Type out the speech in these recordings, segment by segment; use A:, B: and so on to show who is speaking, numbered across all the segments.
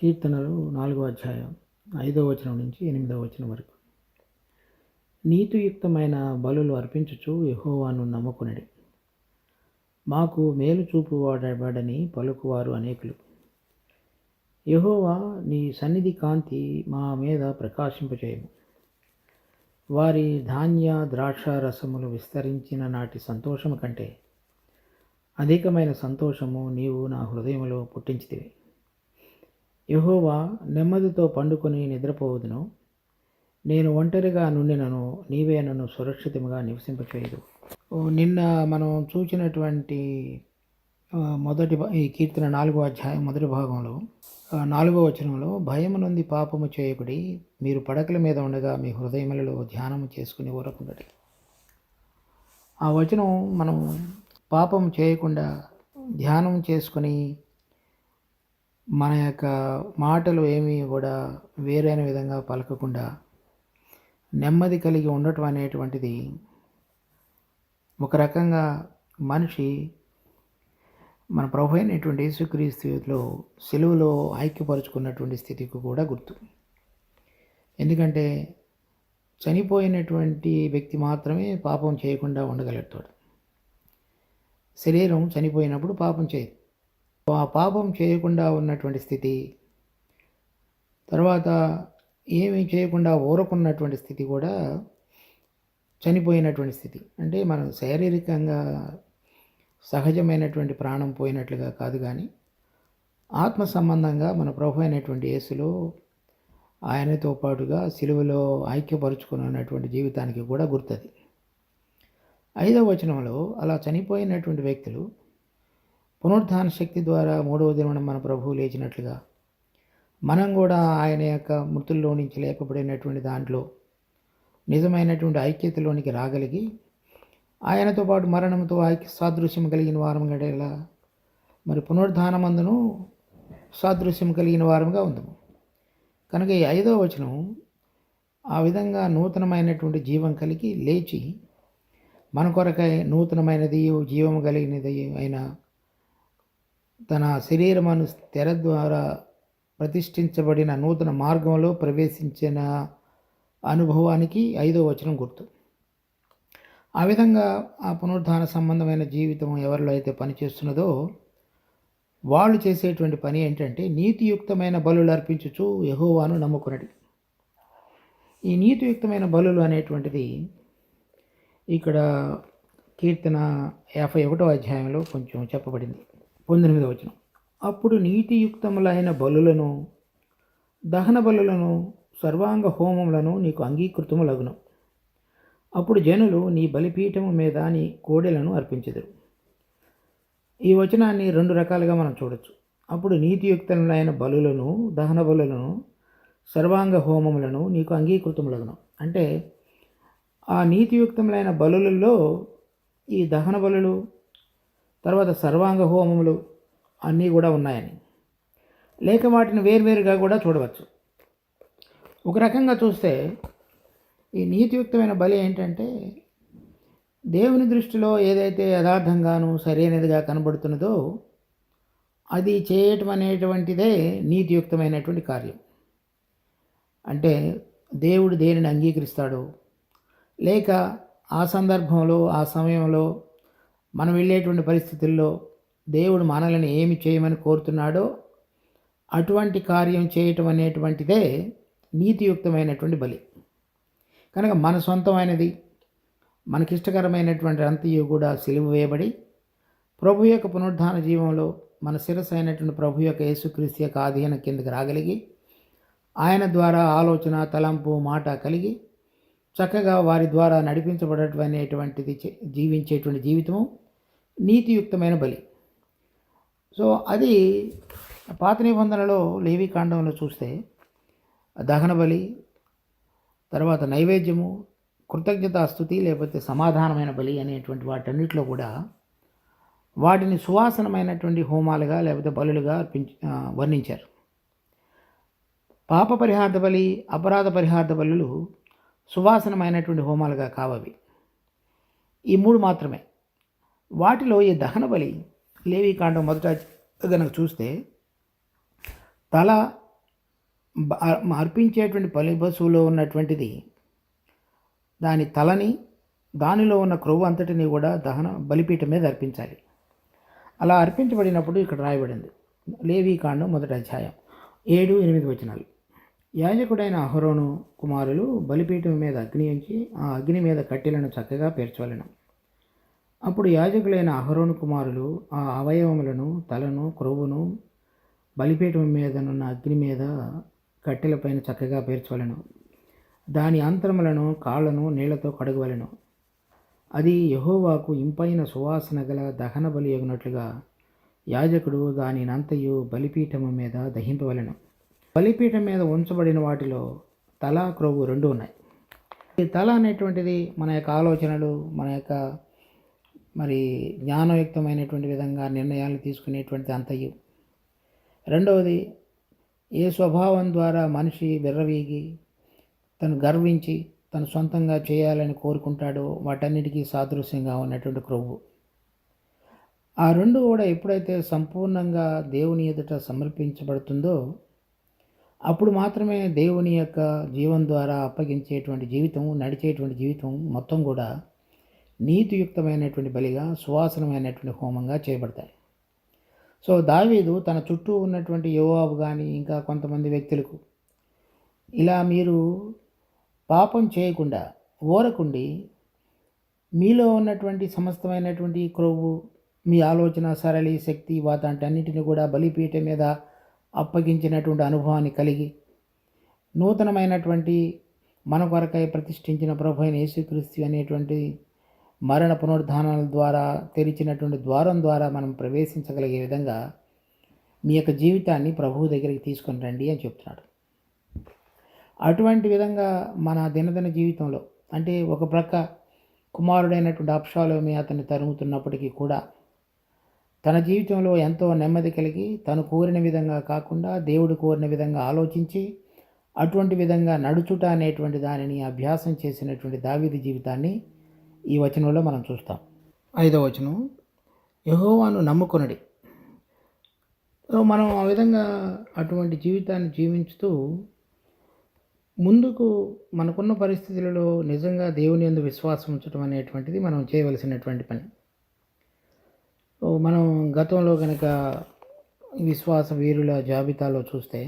A: కీర్తనలు 4వ అధ్యాయం 5వ వచనం నుంచి 8వ వచనం వరకు. నీతియుక్తమైన బలులు అర్పించుచు యెహోవాను నమ్ముకొనుడి. మాకు మేలు చూపువాడని పలుకువారు అనేకులు. యెహోవా, నీ సన్నిధి కాంతి మా మీద ప్రకాశింపచేయము. వారి ధాన్య ద్రాక్ష రసములు విస్తరించిన నాటి సంతోషము కంటే అధికమైన సంతోషము నీవు నా హృదయములో పుట్టించితివి. యెహోవా, నెమ్మదితో పండుకొని నిద్రపోవదును. నేను ఒంటరిగా నుండినను నీవే నన్ను సురక్షితంగా నివసింపచేయదు. నిన్న మనం చూసినటువంటి ఈ కీర్తన 4వ అధ్యాయం మొదటి భాగంలో 4వ వచనంలో, భయము నుండి పాపము చేయకుడి, మీరు పడకల మీద ఉండగా మీ హృదయములలో ధ్యానము చేసుకుని ఊరకుండడి. ఆ వచనం మనం పాపం చేయకుండా ధ్యానం చేసుకొని మన యొక్క మాటలు ఏమీ కూడా వేరైన విధంగా పలకకుండా నెమ్మది కలిగి ఉండటం అనేటువంటిది ఒక రకంగా మనిషి మన ప్రభు అయినటువంటి యేసుక్రీస్తులో సిలువలో ఐక్యపరుచుకున్నటువంటి స్థితికి కూడా గుర్తు. ఎందుకంటే చనిపోయినటువంటి వ్యక్తి మాత్రమే పాపం చేయకుండా ఉండగలుగుతాడు. శరీరం చనిపోయినప్పుడు పాపం చేయదు. ఆ పాపం చేయకుండా ఉన్నటువంటి స్థితి, తర్వాత ఏమీ చేయకుండా ఊరకున్నటువంటి స్థితి కూడా చనిపోయినటువంటి స్థితి. అంటే మనం శారీరకంగా సహజమైనటువంటి ప్రాణం పోయినట్లుగా కాదు, కానీ ఆత్మ సంబంధంగా మన ప్రభు అయినటువంటి యేసులో ఆయనతో పాటుగా సిలువలో ఐక్యపరుచుకున్నటువంటి జీవితానికి కూడా గుర్తది. 5వ వచనంలో అలా చనిపోయినటువంటి వ్యక్తులు పునరుద్ధాన శక్తి ద్వారా 3వ దినమున మన ప్రభువు లేచినట్లుగా మనం కూడా ఆయన యొక్క మృతుల్లో నుంచి లేపబడినటువంటి దాంట్లో నిజమైనటువంటి ఐక్యతలోనికి రాగలిగి ఆయనతో పాటు మరణంతో సాదృశ్యం కలిగిన వారం గడేలా మరి పునరుద్ధానమందును సాదృశ్యం కలిగిన వారంగా ఉందాము. కనుక ఈ 5వ వచనం ఆ విధంగా నూతనమైనటువంటి జీవం కలిగి లేచి మన కొరకై నూతనమైనది జీవం కలిగినది అయిన తన శరీరమును తెర ద్వారా ప్రతిష్ఠించబడిన నూతన మార్గంలో ప్రవేశించిన అనుభవానికి 5వ వచనం గుర్తు. ఆ విధంగా ఆ పునరుద్ధాన సంబంధమైన జీవితం ఎవరిలో అయితే పనిచేస్తున్నదో వాళ్ళు చేసేటువంటి పని ఏంటంటే నీతియుక్తమైన బలులు అర్పించుచు యెహోవాను నమ్ముకొనుడి. ఈ నీతియుక్తమైన బలులు అనేటువంటిది ఇక్కడ కీర్తన 51వ అధ్యాయంలో కొంచెం చెప్పబడింది. 19వ వచనం, అప్పుడు నీతియుక్తములైన బలులను, దహన బలులను, సర్వాంగ హోమములను నీకు అంగీకృతములగును. అప్పుడు జనులు నీ బలిపీఠము మీద నీ కోడెలను అర్పించెదరు. ఈ వచనాన్ని 2 రకాలుగా మనం చూడొచ్చు. అప్పుడు నీతియుక్తములైన బలులను, దహన బలులను, సర్వాంగ హోమములను నీకు అంగీకృతములగును. అంటే ఆ నీతియుక్తములైన బలులలో ఈ దహన బలులు, తర్వాత సర్వాంగ హోమములు అన్నీ కూడా ఉన్నాయని, లేక వాటిని వేర్వేరుగా కూడా చూడవచ్చు. ఒక రకంగా చూస్తే ఈ నీతియుక్తమైన బలి ఏంటంటే దేవుని దృష్టిలో ఏదైతే యథార్థంగాను సరైనదిగా కనబడుతున్నదో అది చేయటం అనేటువంటిదే నీతియుక్తమైనటువంటి కార్యం. అంటే దేవుడు దేనిని అంగీకరిస్తాడో, లేక ఆ సందర్భంలో ఆ సమయంలో మనం వెళ్ళేటువంటి పరిస్థితుల్లో దేవుడు మనల్ని ఏమి చేయమని కోరుతున్నాడో అటువంటి కార్యం చేయటం అనేటువంటిదే నీతియుక్తమైనటువంటి బలి. కనుక మన సొంతమైనది మనకిష్టకరమైనటువంటి అంతయు కూడా సిలువ వేయబడి ప్రభు యొక్క పునరుద్ధాన జీవంలో మన శిరస్సు అయినటువంటి ప్రభు యొక్క యేసుక్రీస్తు యొక్క ఆధీనం కిందకి రాగలిగి ఆయన ద్వారా ఆలోచన, తలంపు, మాట కలిగి చక్కగా వారి ద్వారా నడిపించబడేటువంటిది జీవించేటువంటి జీవితము నీతియుక్తమైన బలి. సో అది పాత నిబంధనలో లేవీకాండంలో చూస్తే దహన బలి, తర్వాత నైవేద్యము, కృతజ్ఞతాస్తుతి లేకపోతే సమాధానమైన బలి అనేటువంటి వాటన్నిటిలో కూడా వాటిని సువాసనమైనటువంటి హోమాలుగా లేకపోతే బలులుగా వర్ణించారు. పాప పరిహార్థ బలి, అపరాధ పరిహార్థ బలులు సువాసనమైనటువంటి హోమాలుగా కావవి. ఈ 3 మాత్రమే. వాటిలో ఈ దహన బలి లేవీకాండం మొదట కనుక చూస్తే తల అర్పించేటువంటి బలి పశువులో ఉన్నటువంటిది దాని తలని, దానిలో ఉన్న క్రొవ్వు అంతటిని కూడా బలిపీఠం మీద అర్పించాలి. అలా అర్పించబడినప్పుడు ఇక్కడ రాయబడింది, లేవీకాండం 1వ అధ్యాయం 7-8 వచనాలు. యాజకుడైన అహరోను కుమారులు బలిపీఠం మీద అగ్ని ఉంచి ఆ అగ్ని మీద కట్టెలను చక్కగా పేర్చవలెను. అప్పుడు యాజకులైన అహరోను కుమారులు ఆ అవయవములను, తలను, క్రొవ్వును బలిపీఠం మీదనున్న అగ్ని మీద కట్టెలపైన చక్కగా పేర్చవలెను. దాని అంతరములను, కాళ్లను నీళ్లతో కడగవలెను. అది యెహోవాకు ఇంపైన సువాసన గల దహన బలి అగునట్లుగా యాజకుడు దానినంతయు బలిపీఠము మీద దహింపవలెను. బలిపీఠం మీద ఉంచబడిన వాటిలో తల, క్రొవ్వు 2 ఉన్నాయి. ఈ తల అనేటువంటిది మన యొక్క ఆలోచనలు, మన యొక్క జ్ఞానయుక్తమైనటువంటి విధంగా నిర్ణయాలు తీసుకునేటువంటి అంతయు. రెండవది, ఏ స్వభావం ద్వారా మనిషి విర్రవీగి తను గర్వించి తను సొంతంగా చేయాలని కోరుకుంటాడో వాటన్నిటికీ సాదృశ్యంగా ఉన్నటువంటి క్రొవ్వు. ఆ 2 కూడా ఎప్పుడైతే సంపూర్ణంగా దేవుని ఎదుట సమర్పించబడుతుందో అప్పుడు మాత్రమే దేవుని యొక్క జీవం ద్వారా అప్పగించేటువంటి జీవితం, నడిచేటువంటి జీవితం మొత్తం కూడా నీతియుక్తమైనటువంటి బలిగా, సువాసనమైనటువంటి హోమంగా చేయబడతాయి. సో దావీదు తన చుట్టూ ఉన్నటువంటి యోవాబు కానీ ఇంకా కొంతమంది వ్యక్తులకు ఇలా మీరు పాపం చేయకుండా ఊరకుండి మీలో ఉన్నటువంటి సమస్తమైనటువంటి క్రొవ్వు, మీ ఆలోచన సరళి, శక్తి, వాటన్నిటిని కూడా బలిపీఠం మీద అప్పగించినటువంటి అనుభవాన్ని కలిగి నూతనమైనటువంటి మన కొరకై ప్రతిష్ఠించిన ప్రభు అయిన యేసుక్రీస్తు అనేటువంటి మరణ పునరుద్ధానాల ద్వారా తెరిచినటువంటి ద్వారం ద్వారా మనం ప్రవేశించగలిగే విధంగా మీ యొక్క జీవితాన్ని ప్రభువు దగ్గరికి తీసుకొని రండి అని చెప్తున్నాడు. అటువంటి విధంగా మన దినదిన జీవితంలో, అంటే ఒక ప్రక్క కుమారుడైనటువంటి అబ్షాలోము అతన్ని తరుముతున్నప్పటికీ కూడా తన జీవితంలో ఎంతో నెమ్మది కలిగి తను కోరిన విధంగా కాకుండా దేవుడు కోరిన విధంగా ఆలోచించి అటువంటి విధంగా నడుచుట అనేటువంటి దానిని అభ్యాసం చేసినటువంటి దావీదు జీవితాన్ని ఈ వచనంలో మనం చూస్తాం. 5వ వచనం, యెహోవాను నమ్ముకొనుడి. మనం ఆ విధంగా అటువంటి జీవితాన్ని జీవించుతూ ముందుకు మనకున్న పరిస్థితులలో నిజంగా దేవుని యందు విశ్వాసం ఉంచడం అనేటువంటిది మనం చేయవలసినటువంటి పని. మనం గతంలో కనుక విశ్వాస వీరుల జాబితాలో చూస్తే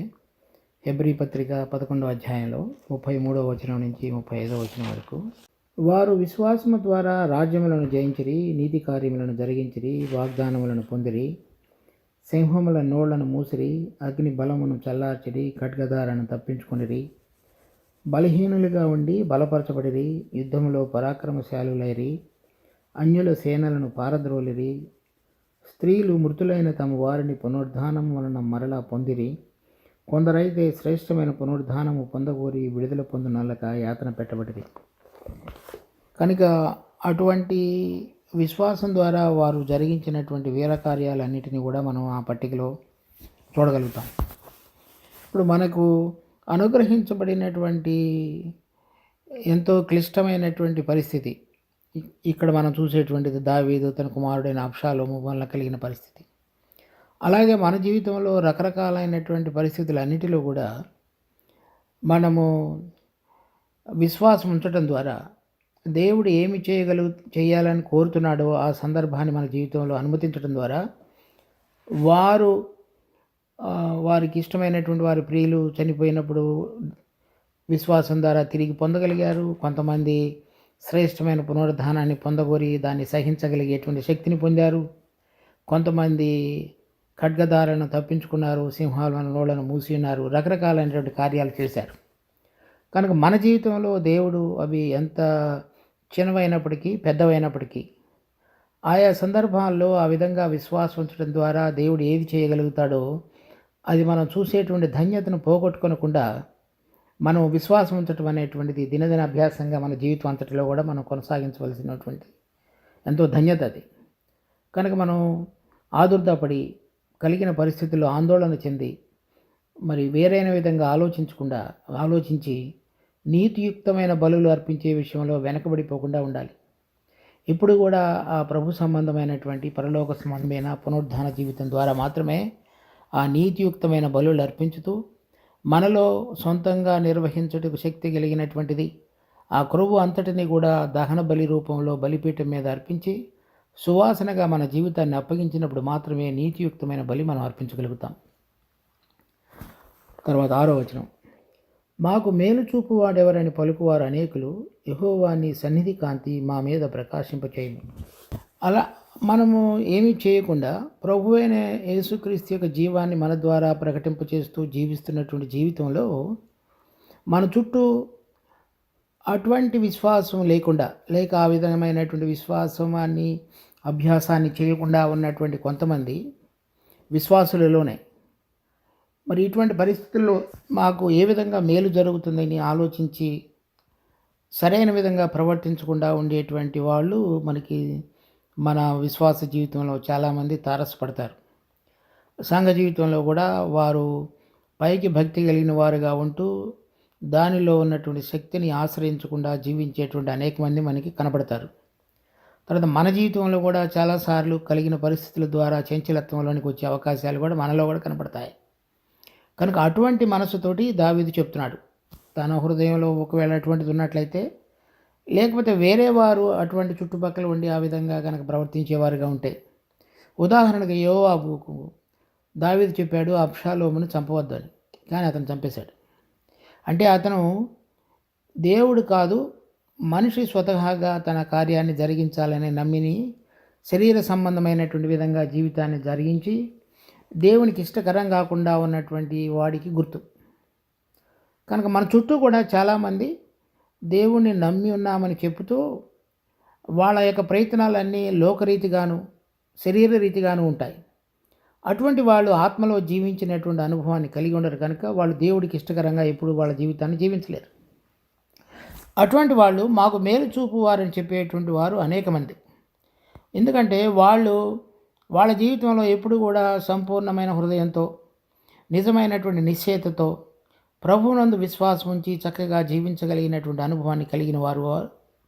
A: హెబ్రీ పత్రిక 11వ అధ్యాయంలో 33వ వచనం నుంచి 35వ వచనం వరకు, వారు విశ్వాసము ద్వారా రాజ్యములను జయించిరి, నీతి కార్యములను జరిగించిరి, వాగ్దానములను పొందిరి, సింహముల నోళ్లను మూసిరి, అగ్ని బలమును చల్లార్చిరి, ఖడ్గదారను తప్పించుకొనిరి, బలహీనులుగా ఉండి బలపరచబడిరి, యుద్ధములో పరాక్రమశాలులైరి, అన్యుల సేనలను పారద్రోలిరి, స్త్రీలు మృతులైన తమ వారిని పునరుద్ధానం వలన మరలా పొందిరి, కొందరైతే శ్రేష్టమైన పునరుద్ధానము పొందగోరి విడుదల పొందునల్లక యాతన పెట్టబడిరి. కనుక అటువంటి విశ్వాసం ద్వారా వారు జరిగించినటువంటి వీరకార్యాలన్నిటినీ కూడా మనం ఆ పట్టికలో చూడగలుగుతాం. ఇప్పుడు మనకు అనుగ్రహించబడినటువంటి ఎంతో క్లిష్టమైనటువంటి పరిస్థితి ఇక్కడ మనం చూసేటువంటిది దావీదు తన కుమారుడైన అబ్షాలోము వల్ల కలిగిన పరిస్థితి. అలాగే మన జీవితంలో రకరకాలైనటువంటి పరిస్థితులన్నిటిలో కూడా మనము విశ్వాసం ఉంచడం ద్వారా దేవుడు ఏమి చేయాలని కోరుతున్నాడో ఆ సందర్భాన్ని మన జీవితంలో అనుమతించడం ద్వారా వారికి ఇష్టమైనటువంటి వారి ప్రియులు చనిపోయినప్పుడు విశ్వాసం ద్వారా తిరిగి పొందగలిగారు. కొంతమంది శ్రేష్టమైన పునరుద్ధానాన్ని పొందగోరి దాన్ని సహించగలిగేటువంటి శక్తిని పొందారు. కొంతమంది ఖడ్గదారను తప్పించుకున్నారు, సింహాల నోళ్లను మూసి ఉన్నారు, రకరకాలైనటువంటి కార్యాలు చేశారు. కనుక మన జీవితంలో దేవుడు అవి ఎంత చిన్నవైనప్పటికీ పెద్దవైనప్పటికీ ఆయా సందర్భాల్లో ఆ విధంగా విశ్వాసం ఉంచడం ద్వారా దేవుడు ఏది చేయగలుగుతాడో అది మనం చూసేటువంటి ధన్యతను పోగొట్టుకోనకుండా మనం విశ్వాసం ఉంచడం అనేటువంటిది దినదిన అభ్యాసంగా మన జీవితం అంతటిలో కూడా మనం కొనసాగించవలసినటువంటి ఎంతో ధన్యత అది. కనుక మనం ఆదుర్దాపడి కలిగిన పరిస్థితుల్లో ఆందోళన చెంది వేరైన విధంగా ఆలోచించి నీతియుక్తమైన బలులు అర్పించే విషయంలో వెనకబడిపోకుండా ఉండాలి. ఇప్పుడు కూడా ఆ ప్రభు సంబంధమైనటువంటి పరలోక సంబంధమైన పునరుద్ధాన జీవితం ద్వారా మాత్రమే ఆ నీతియుక్తమైన బలులు అర్పించుతూ మనలో సొంతంగా నిర్వహించుటకు శక్తి కలిగినటువంటిది. ఆ క్రొవ్వు అంతటిని కూడా దహన బలి రూపంలో బలిపీఠం మీద అర్పించి సువాసనగా మన జీవితాన్ని అప్పగించినప్పుడు మాత్రమే నీతియుక్తమైన బలి మనం అర్పించగలుగుతాం. తర్వాత 6వ వచనం, మాకు మేలు చూపువాడెవరని పలుకువారు అనేకులు, యెహోవా నీ సన్నిధి కాంతి మా మీద ప్రకాశింపచేయుము. అలా మనము ఏమీ చేయకుండా ప్రభువైన యేసుక్రీస్తు యొక్క జీవాన్ని మన ద్వారా ప్రకటింపచేస్తూ జీవిస్తున్నటువంటి జీవితంలో మన చుట్టూ అటువంటి విశ్వాసం లేకుండా, లేక ఆ విధమైనటువంటి విశ్వాసాన్ని అభ్యాసాన్ని చేయకుండా ఉన్నటువంటి కొంతమంది విశ్వాసులలోనే మరి ఇటువంటి పరిస్థితుల్లో మాకు ఏ విధంగా మేలు జరుగుతుందని ఆలోచించి సరైన విధంగా ప్రవర్తించకుండా ఉండేటువంటి వాళ్ళు మనకి మన విశ్వాస జీవితంలో చాలామంది తారసపడతారు. సంఘ జీవితంలో కూడా వారు పైకి భక్తి కలిగిన వారుగా ఉంటూ దానిలో ఉన్నటువంటి శక్తిని ఆశ్రయించకుండా జీవించేటువంటి అనేక మంది మనకి కనబడతారు. తర్వాత మన జీవితంలో కూడా చాలాసార్లు కలిగిన పరిస్థితుల ద్వారా చంచలత్వంలోనికి వచ్చే అవకాశాలు కూడా మనలో కూడా కనబడతాయి. కనుక అటువంటి మనసుతోటి దావీదు చెప్తున్నాడు, తన హృదయంలో ఒకవేళ అటువంటిది ఉన్నట్లయితే, లేకపోతే వేరే వారు అటువంటి చుట్టుపక్కల ఉండి ఆ విధంగా కనుక ప్రవర్తించేవారుగా ఉంటే, ఉదాహరణకు యోవాబుకు దావీదు చెప్పాడు అబ్షాలోమును చంపవద్దు అని, కానీ అతను చంపేశాడు. అంటే అతను దేవుడు కాదు, మనిషి స్వతహాగా తన కార్యాన్ని జరిగించాలని నమ్మిని శరీర సంబంధమైనటువంటి విధంగా జీవితాన్ని జరిగించి దేవునికి ఇష్టకరం కాకుండా ఉన్నటువంటి వాడికి గుర్తు. కనుక మన చుట్టూ కూడా చాలామంది దేవుణ్ణి నమ్మి ఉన్నామని చెబుతూ వాళ్ళ యొక్క ప్రయత్నాలన్నీ లోకరీతిగాను శరీర రీతిగాను ఉంటాయి. అటువంటి వాళ్ళు ఆత్మలో జీవించినటువంటి అనుభవాన్ని కలిగి ఉండరు కనుక వాళ్ళు దేవుడికి ఇష్టకరంగా ఎప్పుడు వాళ్ళ జీవితాన్ని జీవించలేరు. అటువంటి వాళ్ళు మాకు మేలు చూపువారని చెప్పేటువంటి వారు అనేక మంది. ఎందుకంటే వాళ్ళ జీవితంలో ఎప్పుడు కూడా సంపూర్ణమైన హృదయంతో, నిజమైనటువంటి నిశ్చయతతో, ప్రభువునందు విశ్వాసం ఉంచి చక్కగా జీవించగలిగినటువంటి అనుభవాన్ని కలిగిన వారు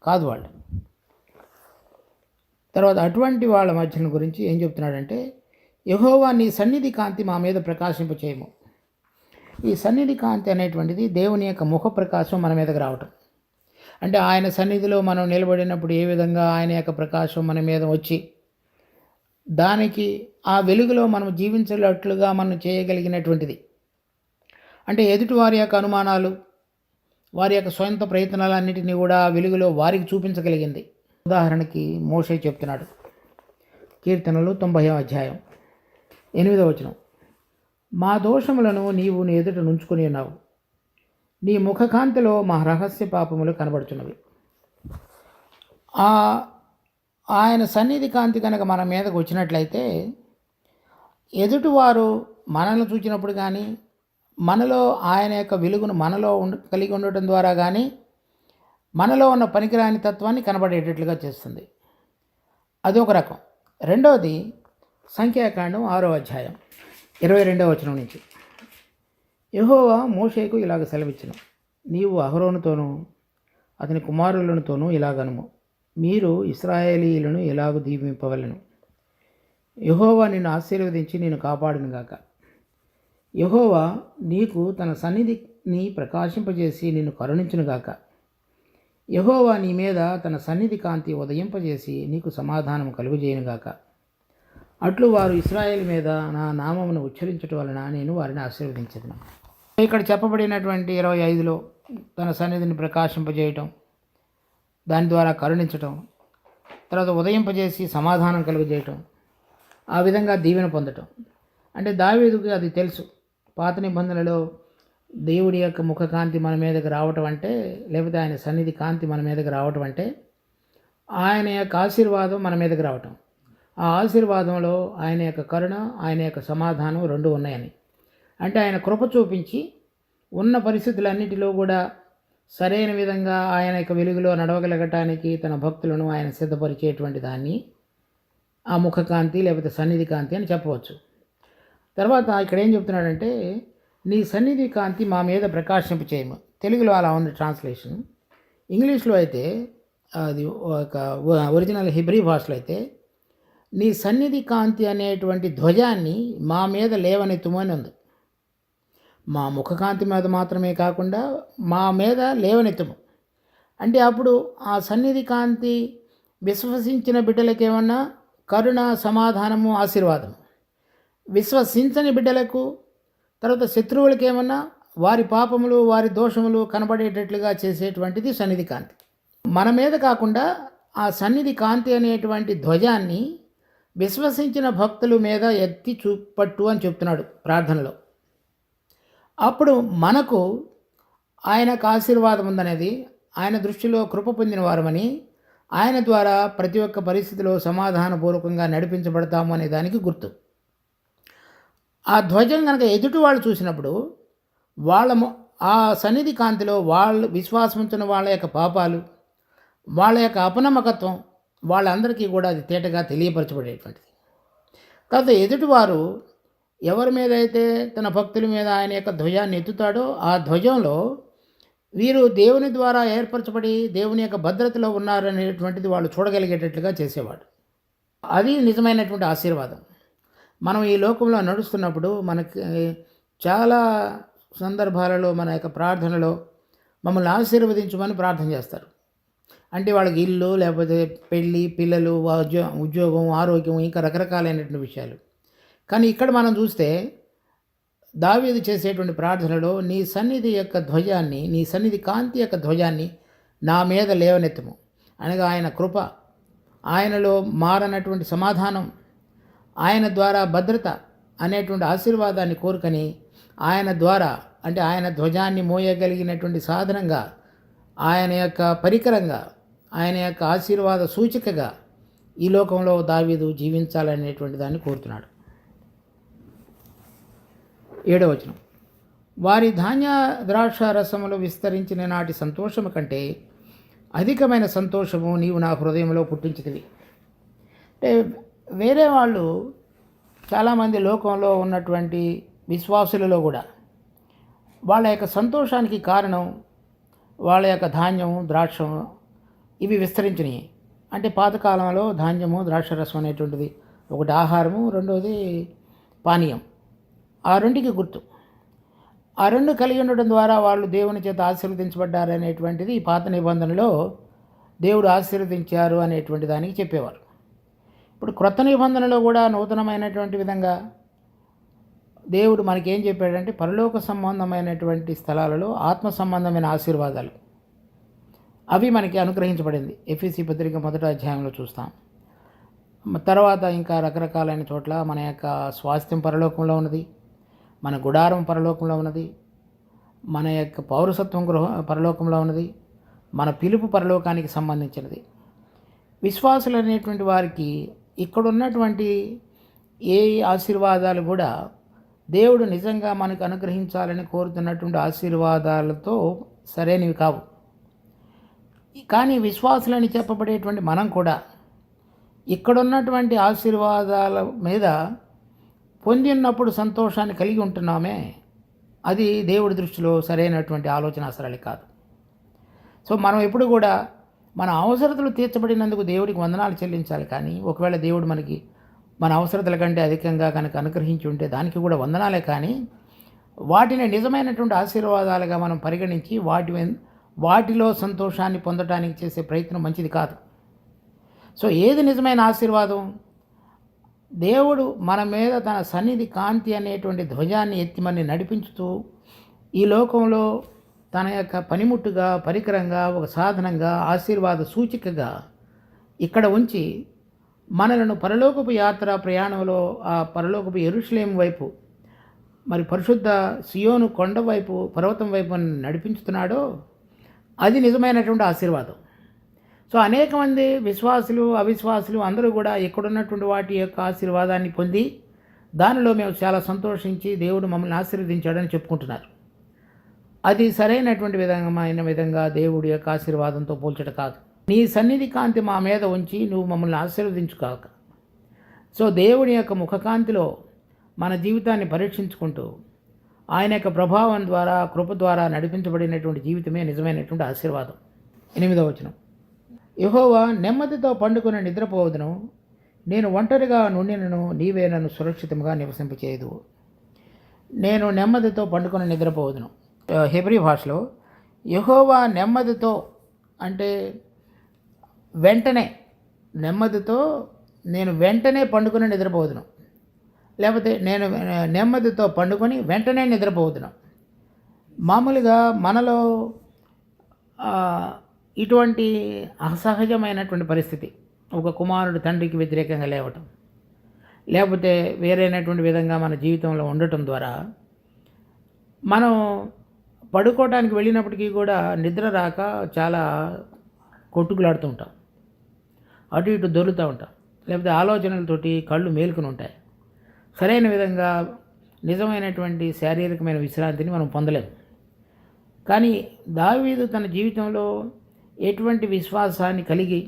A: కాదు వాళ్ళు. తర్వాత అటువంటి వాళ్ళ మధ్యన గురించి ఏం చెప్తున్నాడంటే, యెహోవా నీ సన్నిధి కాంతి మా మీద ప్రకాశింపచేయము. ఈ సన్నిధి కాంతి అనేటువంటిది దేవుని యొక్క ముఖ ప్రకాశం మన మీదకి రావటం. అంటే ఆయన సన్నిధిలో మనం నిలబడినప్పుడు ఏ విధంగా ఆయన యొక్క ప్రకాశం మన మీద వచ్చి దానికి ఆ వెలుగులో మనం జీవించేటట్లుగా మనం చేయగలిగినటువంటిది. అంటే ఎదుటి వారి యొక్క అనుమానాలు, వారి యొక్క సొంత ప్రయత్నాలన్నిటినీ కూడా వెలుగులో వారికి చూపించగలిగింది. ఉదాహరణకి మోషే చెప్తున్నాడు, కీర్తనలు 90వ అధ్యాయం 8వ వచనం, మా దోషములను నీవు నీ ఎదుట నుంచుకొని ఉన్నావు, నీ ముఖకాంతిలో మా రహస్య పాపములు కనబడుచున్నవి. ఆయన సన్నిధి కాంతి కనుక మన మీదకు వచ్చినట్లయితే ఎదుటివారు మనల్ని చూచినప్పుడు కానీ, మనలో ఆయన యొక్క వెలుగును మనలో కలిగి ఉండటం ద్వారా కానీ మనలో ఉన్న పనికిరాని తత్వాన్ని కనబడేటట్లుగా చేస్తుంది. అదొక రకం. రెండవది సంఖ్యాకాండం 6వ అధ్యాయం 22వ వచనం నుంచి, యెహోవా మోషేకు ఇలాగ సెలవిచ్చును, నీవు అహరోనుతోనూ అతని కుమారులతోనూ ఇలాగనుము, మీరు ఇశ్రాయేలీయులను ఎలాగూ దీవింపవలెను. యెహోవా నిన్ను ఆశీర్వదించి నిన్ను కాపాడును గాక. యెహోవా నీకు తన సన్నిధిని ప్రకాశింపజేసి నిన్ను కరుణించును గాక. యెహోవా నీ మీద తన సన్నిధి కాంతి ఉదయింపజేసి నీకు సమాధానం కలుగజేయును గాక. అట్లు వారు ఇశ్రాయేలు మీద నా నామమును ఉచ్చరించటం వలన నేను వారిని ఆశీర్వదించదును. ఇక్కడ చెప్పబడినటువంటి 25లో తన సన్నిధిని ప్రకాశింపజేయటం, దాని ద్వారా కరుణించటం, తర్వాత ఉదయింపజేసి సమాధానం కలుగజేయటం, ఆ విధంగా దీవెన పొందటం. అంటే దావీదుకి అది తెలుసు. పాత నిబంధనలో దేవుడి యొక్క ముఖకాంతి మన మీదకి రావటం అంటే, లేకపోతే ఆయన సన్నిధి కాంతి మన మీదకి రావటం అంటే ఆయన యొక్క ఆశీర్వాదం మన మీదకి రావటం. ఆ ఆశీర్వాదంలో ఆయన యొక్క కరుణ, ఆయన యొక్క సమాధానం రెండు ఉన్నాయని. అంటే ఆయన కృప చూపించి ఉన్న పరిస్థితులన్నిటిలో కూడా సరైన విధంగా ఆయన యొక్క వెలుగులో నడవగలగటానికి తన భక్తులను ఆయన సిద్ధపరిచేటువంటి దాన్ని ఆ ముఖకాంతి లేకపోతే సన్నిధి కాంతి అని చెప్పవచ్చు. తర్వాత ఇక్కడ ఏం చెప్తున్నాడంటే, నీ సన్నిధి కాంతి మా మీద ప్రకాశింపచేయము. తెలుగులో అలా ఉంది ట్రాన్స్లేషన్. ఇంగ్లీష్లో అయితే అది ఒక ఒరిజినల్ హిబ్రీ భాషలో అయితే నీ సన్నిధి కాంతి అనేటువంటి ధ్వజాన్ని మా మీద లేవనెత్తుము అని ఉంది. మా ముఖకాంతి మీద మాత్రమే కాకుండా మా మీద లేవనెత్తము. అంటే అప్పుడు ఆ సన్నిధి కాంతి విశ్వసించిన బిడ్డలకేమన్నా కరుణ, సమాధానము, ఆశీర్వాదం. విశ్వసించని బిడ్డలకు, తర్వాత శత్రువులకేమన్నా వారి పాపములు, వారి దోషములు కనబడేటట్లుగా చేసేటువంటిది సన్నిధి కాంతి. మన మీద కాకుండా ఆ సన్నిధి కాంతి అనేటువంటి ధ్వజాన్ని విశ్వసించిన భక్తుల మీద ఎత్తి చూపట్టు అని చెప్తున్నాడు ప్రార్థనలో. అప్పుడు మనకు ఆయనకు ఆశీర్వాదం ఉందనేది, ఆయన దృష్టిలో కృప పొందిన వారమని, ఆయన ద్వారా ప్రతి ఒక్క పరిస్థితిలో సమాధానపూర్వకంగా నడిపించబడతాము అనే దానికి గుర్తు. ఆ ధ్వజం కనుక ఎదుటి వాళ్ళు చూసినప్పుడు ఆ సన్నిధి కాంతిలో వాళ్ళు విశ్వాసం ఉంచిన వాళ్ళ యొక్క పాపాలు, వాళ్ళ యొక్క అపనమ్మకత్వం వాళ్ళందరికీ కూడా అది తేటగా తెలియపరచబడేటువంటిది. కాకపోతే ఎదుటివారు ఎవరి మీద అయితే తన భక్తుల మీద ఆయన యొక్క ధ్వజాన్ని ఎత్తుతాడో ఆ ధ్వజంలో వీరు దేవుని ద్వారా ఏర్పరచబడి దేవుని యొక్క భద్రతలో ఉన్నారనేటువంటిది వాళ్ళు చూడగలిగేటట్లుగా చేసేవాడు. అది నిజమైనటువంటి ఆశీర్వాదం. మనం ఈ లోకంలో నడుస్తున్నప్పుడు మనకి చాలా సందర్భాలలో మన యొక్క ప్రార్థనలో మమ్మల్ని ఆశీర్వదించమని ప్రార్థన చేస్తారు. అంటే వాళ్ళకి ఇల్లు, లేకపోతే పెళ్ళి, పిల్లలు, ఉద్యోగం, ఆరోగ్యం, ఇంకా రకరకాలైనటువంటి విషయాలు. కానీ ఇక్కడ మనం చూస్తే దావీదు చేసేటువంటి ప్రార్థనలో నీ సన్నిధి యొక్క ధ్వజాన్ని, నీ సన్నిధి కాంతి యొక్క ధ్వజాన్ని నా మీద లేవనెత్తము అనగా ఆయన కృప, ఆయనలో మారనటువంటి సమాధానం, ఆయన ద్వారా భద్రత అనేటువంటి ఆశీర్వాదాన్ని కోరుకని ఆయన ద్వారా, అంటే ఆయన ధ్వజాన్ని మోయగలిగినటువంటి సాధనంగా, ఆయన యొక్క పరికరంగా, ఆయన యొక్క ఆశీర్వాద సూచికగా ఈ లోకంలో దావీదు జీవించాలనేటువంటి దాన్ని కోరుతున్నాడు. 7వ వచనం, వారి ధాన్య ద్రాక్ష రసములు విస్తరించిన నాటి సంతోషము కంటే అధికమైన సంతోషము నీవు నా హృదయంలో పుట్టించితివి. అంటే వేరే వాళ్ళు చాలామంది లోకంలో ఉన్నటువంటి విశ్వాసులలో కూడా వాళ్ళ యొక్క సంతోషానికి కారణం వాళ్ళ యొక్క ధాన్యం, ద్రాక్షం ఇవి విస్తరించినాయి. అంటే పాతకాలంలో ధాన్యము, ద్రాక్షరసం అనేటువంటిది ఒకటి ఆహారము, రెండవది పానీయం. ఆ రెండుకి గుర్తు. ఆ రెండు కలిగి ఉండడం ద్వారా వాళ్ళు దేవుని చేత ఆశీర్వదించబడ్డారనేటువంటిది ఈ పాత నిబంధనలో దేవుడు ఆశీర్వదించారు అనేటువంటి దానికి చెప్పేవారు. ఇప్పుడు క్రొత్త నిబంధనలో కూడా నూతనమైనటువంటి విధంగా దేవుడు మనకేం చెప్పాడంటే పరలోక సంబంధమైనటువంటి స్థలాలలో ఆత్మ సంబంధమైన ఆశీర్వాదాలు అవి మనకి అనుగ్రహించబడింది. ఎఫెసీ పత్రిక 1వ అధ్యాయంలో చూస్తాం. తర్వాత ఇంకా రకరకాలైన చోట్ల మన యొక్క స్వాస్థ్యం పరలోకంలో ఉన్నది, మన గుడారం పరలోకంలో ఉన్నది, మన యొక్క పౌరసత్వం పరలోకంలో ఉన్నది, మన పిలుపు పరలోకానికి సంబంధించినది. విశ్వాసులు అనేటువంటి వారికి ఇక్కడున్నటువంటి ఏ ఆశీర్వాదాలు కూడా దేవుడు నిజంగా మనకు అనుగ్రహించాలని కోరుతున్నటువంటి ఆశీర్వాదాలతో సరైనవి కావు. కానీ విశ్వాసులని చెప్పబడేటువంటి మనం కూడా ఇక్కడున్నటువంటి ఆశీర్వాదాల మీద పొంది ఉన్నప్పుడు సంతోషాన్ని కలిగి ఉంటున్నామే, అది దేవుడి దృష్టిలో సరైనటువంటి ఆలోచన సరళి కాదు. సో మనం ఎప్పుడు కూడా మన అవసరతలు తీర్చబడినందుకు దేవుడికి వందనాలు చెల్లించాలి. కానీ ఒకవేళ దేవుడు మనకి మన అవసరతల కంటే అధికంగా కనుక అనుగ్రహించి ఉంటే దానికి కూడా వందనాలే. కానీ వాటిని నిజమైనటువంటి ఆశీర్వాదాలుగా మనం పరిగణించి వాటిలో సంతోషాన్ని పొందడానికి చేసే ప్రయత్నం మంచిది కాదు. సో ఏది నిజమైన ఆశీర్వాదం? దేవుడు మన మీద తన సన్నిధి కాంతి అనేటువంటి ధ్వజాన్ని ఎత్తి మనని నడిపించుతూ ఈ లోకంలో తన యొక్క పనిముట్టుగా, పరికరంగా, ఒక సాధనంగా, ఆశీర్వాద సూచికగా ఇక్కడ ఉంచి మనలను పరలోకపు యాత్ర ప్రయాణంలో ఆ పరలోకపు యెరూషలేము వైపు, మరి పరిశుద్ధ సియోను కొండ వైపు, పర్వతం వైపు నడిపించుతున్నాడో అది నిజమైనటువంటి ఆశీర్వాదం. సో అనేక మంది విశ్వాసులు, అవిశ్వాసులు అందరూ కూడా ఇక్కడున్నటువంటి వాటి యొక్క ఆశీర్వాదాన్ని పొంది దానిలో మేము చాలా సంతోషించి దేవుడు మమ్మల్ని ఆశీర్వదించాడని చెప్పుకుంటున్నారు. అది సరైనటువంటి విధంగా దేవుడి యొక్క ఆశీర్వాదంతో పోల్చడం కాదు. నీ సన్నిధి కాంతి మా మీద ఉంచి నువ్వు మమ్మల్ని ఆశీర్వదించుకాక. సో దేవుని యొక్క ముఖకాంతిలో మన జీవితాన్ని పరీక్షించుకుంటూ ఆయన యొక్క ప్రభావం ద్వారా, కృప ద్వారా నడిపించబడినటువంటి జీవితమే నిజమైనటువంటి ఆశీర్వాదం. 8వ వచనం, యెహోవా నెమ్మదితో పండుకొని నిద్రపోవదును, నేను ఒంటరిగా నుండినను నీవే నన్ను సురక్షితంగా నివసింపచేయదు. నేను నెమ్మదితో పండుకొని నిద్రపోవదును. హెబ్రీ భాషలో యెహోవా నెమ్మదితో అంటే వెంటనే, నెమ్మదితో నేను వెంటనే పండుకొని నిద్రపోవదును, లేకపోతే నేను నెమ్మదితో పండుకొని వెంటనే నిద్రపోవదును. మామూలుగా మనలో ఇటువంటి అసహజమైనటువంటి పరిస్థితి, ఒక కుమారుడు తండ్రికి వ్యతిరేకంగా లేవటం, లేకపోతే వేరైనటువంటి విధంగా మన జీవితంలో ఉండటం ద్వారా మనం పడుకోవడానికి వెళ్ళినప్పటికీ కూడా నిద్ర రాక చాలా కొట్టుకులాడుతూ ఉంటాం, అటు ఇటు దొరుకుతూ ఉంటాం, లేకపోతే ఆలోచనలతోటి కళ్ళు మేలుకుని ఉంటాయి. సరైన విధంగా నిజమైనటువంటి శారీరకమైన విశ్రాంతిని మనం పొందలేము. కానీ దావీదు తన జీవితంలో ఎటువంటి విశ్వాసాన్ని కలిగి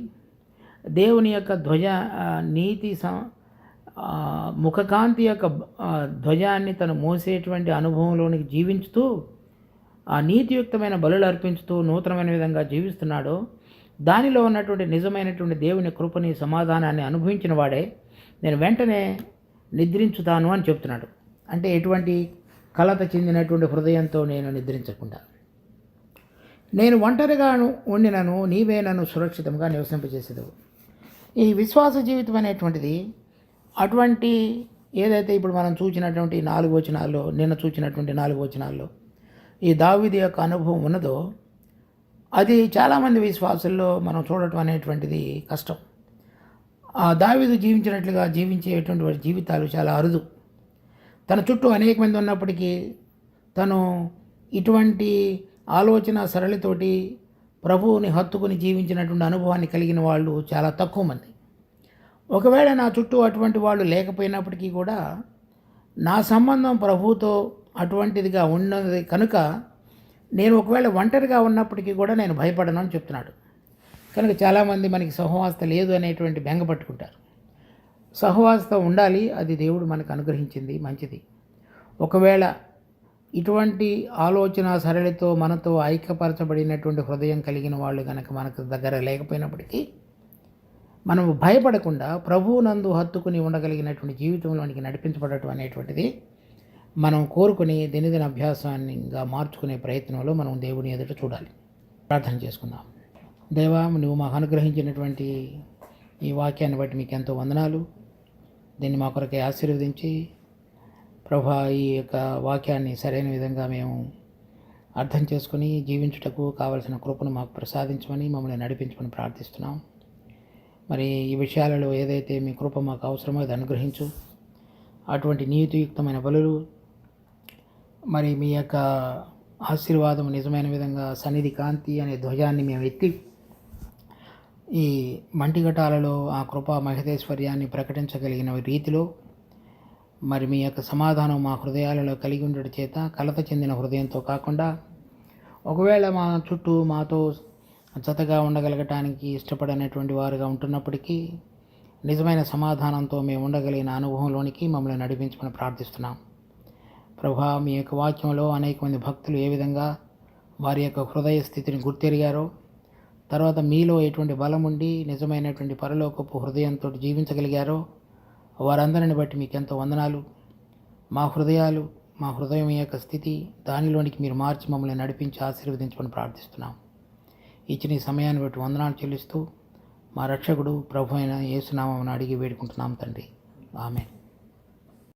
A: దేవుని యొక్క నీతి ముఖకాంతి యొక్క ధ్వజాన్ని తను మోసేటువంటి అనుభవంలోనికి జీవించుతూ ఆ నీతియుక్తమైన బలులు అర్పించుతూ నూతనమైన విధంగా జీవిస్తున్నాడో, దానిలో ఉన్నటువంటి నిజమైనటువంటి దేవుని కృపని సమాధానాన్ని అనుభవించిన వాడే నేను వెంటనే నిద్రించుతాను అని చెప్తున్నాడు. అంటే ఎటువంటి కలత చెందినటువంటి హృదయంతో నేను నిద్రించకుండా, నేను ఒంటరిగాను ఉండినను నీవే నన్ను సురక్షితంగా నివసింపజేసేదవు. ఈ విశ్వాస జీవితం అనేటువంటిది అటువంటి ఏదైతే ఇప్పుడు మనం చూసినటువంటి 4 వచనాల్లో, నిన్న చూసినటువంటి 4 వచనాల్లో ఈ దావీదు యొక్క అనుభవం ఉన్నదో, అది చాలామంది విశ్వాసుల్లో మనం చూడటం అనేటువంటిది కష్టం. ఆ దావీదు జీవించినట్లుగా జీవించేటువంటి వారి జీవితాలు చాలా అరుదు. తన చుట్టూ అనేక మంది ఉన్నప్పటికీ తను ఇటువంటి ఆలోచన సరళితోటి ప్రభువుని హత్తుకుని జీవించినటువంటి అనుభవాన్ని కలిగిన వాళ్ళు చాలా తక్కువ మంది. ఒకవేళ నా చుట్టూ అటువంటి వాళ్ళు లేకపోయినప్పటికీ కూడా నా సంబంధం ప్రభువుతో అటువంటిదిగా ఉన్నది కనుక నేను ఒకవేళ ఒంటరిగా ఉన్నప్పటికీ కూడా నేను భయపడను అని చెప్తున్నాడు. కనుక చాలామంది మనకి సహవాసత లేదు అనేటువంటి బెంగ పట్టుకుంటారు. సహవాసత ఉండాలి, అది దేవుడు మనకు అనుగ్రహించింది, మంచిది. ఒకవేళ ఇటువంటి ఆలోచన సరళితో మనతో ఐక్యపరచబడినటువంటి హృదయం కలిగిన వాళ్ళు కనుక మనకు దగ్గర లేకపోయినప్పటికీ మనము భయపడకుండా ప్రభువునందు హత్తుకుని ఉండగలిగినటువంటి జీవితంలోనికి నడిపించబడటం అనేటువంటిది మనం కోరుకుని దినదిన అభ్యాసాన్నిగా మార్చుకునే ప్రయత్నంలో మనం దేవుని ఎదుట చూడాలి. ప్రార్థన చేసుకుందాం. దేవా, నువ్వు మాకు అనుగ్రహించినటువంటి ఈ వాక్యాన్ని బట్టి మీకు ఎంతో వందనాలు. దీన్ని మా కొరకే ఆశీర్వదించి ప్రభా, ఈ యొక్క వాక్యాన్ని సరైన విధంగా మేము అర్థం చేసుకుని జీవించుటకు కావలసిన కృపను మాకు ప్రసాదించమని, మమ్మల్ని నడిపించమని ప్రార్థిస్తున్నాం. మరి ఈ విషయాలలో ఏదైతే మీ కృప మాకు అవసరమో అది అనుగ్రహించు. అటువంటి నీతియుక్తమైన బలులు, మరి మీ యొక్క ఆశీర్వాదం నిజమైన విధంగా సన్నిధి కాంతి అనే ధ్వజాన్ని మేము ఎత్తి ఈ మంటిఘటాలలో ఆ కృపా మహదేశ్వర్యాన్ని ప్రకటించగలిగిన రీతిలో మరి మీ యొక్క సమాధానం మా హృదయాలలో కలిగి ఉండడం చేత కలత చెందిన హృదయంతో కాకుండా, ఒకవేళ మా చుట్టూ మాతో జతగా ఉండగలగటానికి ఇష్టపడనటువంటి వారుగా ఉంటున్నప్పటికీ నిజమైన సమాధానంతో మేము ఉండగలిగిన అనుభవంలోనికి మమ్మల్ని నడిపించమని ప్రార్థిస్తున్నాం. ప్రభా, మీ యొక్క వాక్యంలో అనేక మంది భక్తులు ఏ విధంగా వారి యొక్క హృదయ స్థితిని గుర్తెరిగారో, తర్వాత మీలో ఎటువంటి బలం ఉండి నిజమైనటువంటి పరలోకపు హృదయంతో జీవించగలిగారో వారందరిని బట్టి మీకు ఎంతో వందనాలు. మా హృదయం యొక్క స్థితి దానిలోనికి మీరు మార్చి మమ్మల్ని నడిపించి ఆశీర్వదించమని ప్రార్థిస్తున్నాం. ఇచ్చిన ఈ సమయాన్ని బట్టి వందనాలు చెల్లిస్తూ మా రక్షకుడు ప్రభు అయిన యేసు నామమున అడిగి వేడుకుంటున్నాం తండ్రి. ఆమేన్.